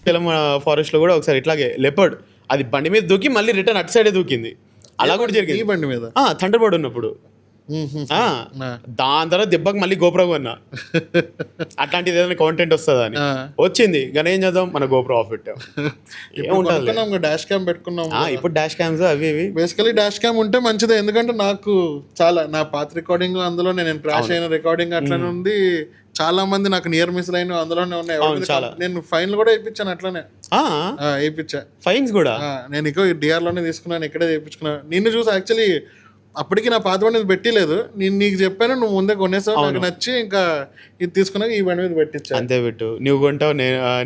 శ్రీశైలం ఫారెస్ట్లో కూడా ఒకసారి ఇట్లాగే లెపర్డ్ అది బండి మీద దూకి మళ్ళీ రిటర్న్ అటు సైడే దూకింది. అలా కూడా జరిగింది ఈ బండి మీద థండర్ బర్డ్ ఉన్నప్పుడు. దాని తర్వాత దెబ్బకి మళ్ళీ గోప్రో కొన్నా అట్లాంటిది ఏదైనా కాంటెంట్ వస్తుందా అని వచ్చింది. కానీ ఏం చేద్దాం, మన గోప్రో ఆఫ్ పెట్టాం. ఏముంటుంది, డాష్ క్యామ్ పెట్టుకున్నాం. ఇప్పుడు డాష్ క్యామ్స్ అవి ఇవి బేసికలీ డాష్ క్యామ్ ఉంటే మంచిదే. ఎందుకంటే నాకు చాలా నా పాత రికార్డింగ్ అందులో నేను క్రాష్ అయిన రికార్డింగ్ అట్లనే ఉంది. చాలా మంది నాకు నియర్ మిస్ లైన్ అందులోనే ఉన్నాయి. నేను ఫైన్ కూడా వేయించాను, అట్లనే వేయించా ఫైన్స్ కూడా. నేను ఇక డిఆర్ లోనే తీసుకున్నాను, ఇక్కడే వేయించుకున్నాను. నిన్ను చూసి యాక్చువల్లీ అప్పటికి నా పాత బండి మీద పెట్టలేదు. నేను నీకు చెప్పాను, నువ్వు ముందే కొనేసావు, నాకు నచ్చి ఇంకా ఇది తీసుకున్నాక ఈ బండి మీద పెట్టించా. అంతే పెట్టు, నువ్వు కొంటావు,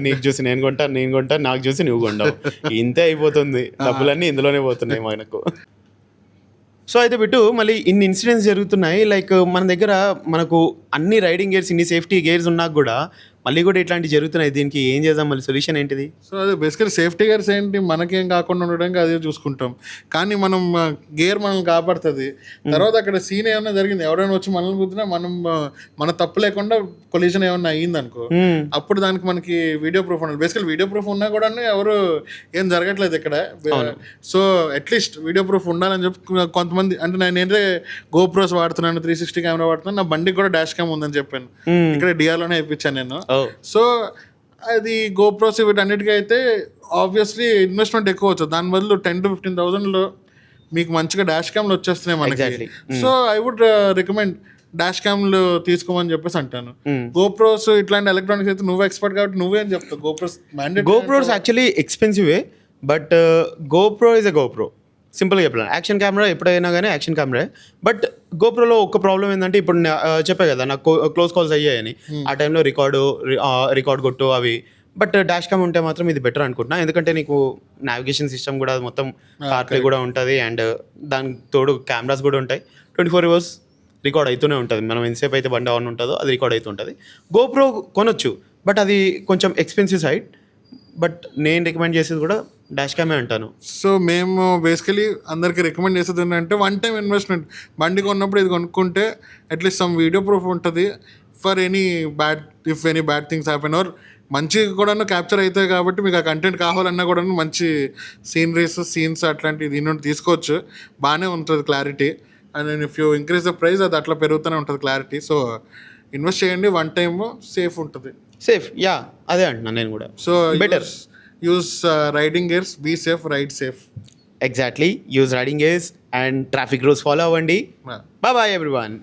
నీకు చూసి నేను కొంటా, నాకు చూసి నువ్వు కొంటావు, ఇంతే అయిపోతుంది. డబ్బులన్నీ ఇందులోనే పోతున్నాయి మనకు. సో అయితే బిట్టు మళ్ళీ ఇన్ని ఇన్సిడెంట్స్ జరుగుతున్నాయి. లైక్ మన దగ్గర మనకు అన్ని రైడింగ్ గేర్స్, ఇన్ని సేఫ్టీ గేర్స్ ఉన్నా కూడా మళ్ళీ కూడా ఇట్లాంటివి జరుగుతున్నాయి. దీనికి ఏం చేద్దాం, మళ్ళీ సొల్యూషన్ ఏంటిది? సో అదే బేసికలీ సేఫ్టీ గేర్స్ ఏంటి, మనకేం కాకుండా ఉండడానికి అదే చూసుకుంటాం. కానీ మనం గేర్ మనల్ని కాపాడుతుంది. తర్వాత అక్కడ సీన్ ఏమైనా జరిగింది, ఎవరైనా వచ్చి మనల్ని గుద్దినా మన తప్పు లేకుండా కొలిజన్ ఏమన్నా అయ్యింది అనుకో, అప్పుడు దానికి మనకి వీడియో ప్రూఫ్ ఉండాలి. బేసికల్ వీడియో ప్రూఫ్ ఉన్నా కూడా ఎవరు ఏం జరగట్లేదు ఇక్కడ. సో అట్లీస్ట్ వీడియో ప్రూఫ్ ఉండాలని చెప్పి కొంతమంది, అంటే నేనే గోప్రోస్ వాడుతున్నాను, 360 కెమెరా వాడుతున్నాను, నా బండికి కూడా డాష్ క్యామ్ ఉందని చెప్పాను. ఇక్కడ డిఆర్లోనే వేయించాను నేను. సో అది గోప్రోస్ వీటన్నిటికీ అయితే ఆబ్వియస్లీ ఇన్వెస్ట్మెంట్ ఎక్కువ వచ్చు. దాని బదులు 10,000 to 15,000 మీకు మంచిగా డాష్ క్యామ్లు వచ్చేస్తున్నాయి మనకి. So I would recommend dash క్యామ్లు తీసుకోమని చెప్పేసి అంటాను. గోప్రోస్ ఇట్లాంటి ఎలక్ట్రానిక్స్ అయితే నువ్వు ఎక్స్పర్ట్ కాబట్టి నువ్వేం చెప్తావు? గోప్రోస్ యాక్చువల్లీ ఎక్స్పెన్సివే, but GoPro is a GoPro. సింపుల్గా చెప్పాను, యాక్షన్ కెమెరా ఎప్పుడైనా కానీ యాక్షన్ కెమెరా. బట్ గోప్రోలో ఒక ప్రాబ్లం ఏంటంటే, ఇప్పుడు చెప్పే కదా నాకు క్లోజ్ కాల్స్ అయ్యాయని, ఆ టైంలో రికార్డ్ కొట్టు అవి. బట్ డాష్ క్యామ్ ఉంటే మాత్రం ఇది బెటర్ అనుకుంటున్నా. ఎందుకంటే నీకు నావిగేషన్ సిస్టమ్ కూడా మొత్తం కార్ప్లే కూడా ఉంటుంది, అండ్ దానికి తోడు కెమెరాస్ కూడా ఉంటాయి. 24 hours రికార్డ్ అవుతూనే ఉంటుంది. మనం ఎంతసేపు అయితే బండి ఆన్ ఉంటుందో అది రికార్డ్ అవుతుంటుంది. గోప్రో కొనొచ్చు, బట్ అది కొంచెం ఎక్స్పెన్సివ్ సైడ్. బట్ నేను రికమెండ్ చేసేది కూడా డాష్ క్యామే అంటాను. సో మేము బేసికలీ అందరికి రికమెండ్ చేసేది ఏంటంటే, వన్ టైం ఇన్వెస్ట్మెంట్. బండి కొన్నప్పుడు ఇది కొనుక్కుంటే అట్లీస్ట్ సమ్ వీడియో ప్రూఫ్ ఉంటుంది for any bad things happen, or మంచి కూడా క్యాప్చర్ అవుతాయి. కాబట్టి మీకు ఆ కంటెంట్ కావాలన్నా కూడా మంచి సీన్స్ అట్లాంటివి దీని నుండి తీసుకోవచ్చు. బాగానే ఉంటుంది clarity. And if you increase the price అది అట్లా పెరుగుతూనే ఉంటుంది క్లారిటీ. సో ఇన్వెస్ట్ చేయండి, వన్ టైమ్ సేఫ్ ఉంటుంది. సేఫ్, యా అదే అంటున్నాను నేను కూడా. So better use riding gears, be safe, ride safe. Exactly, use riding gears and traffic rules follow అవ్వండి. Bye bye everyone.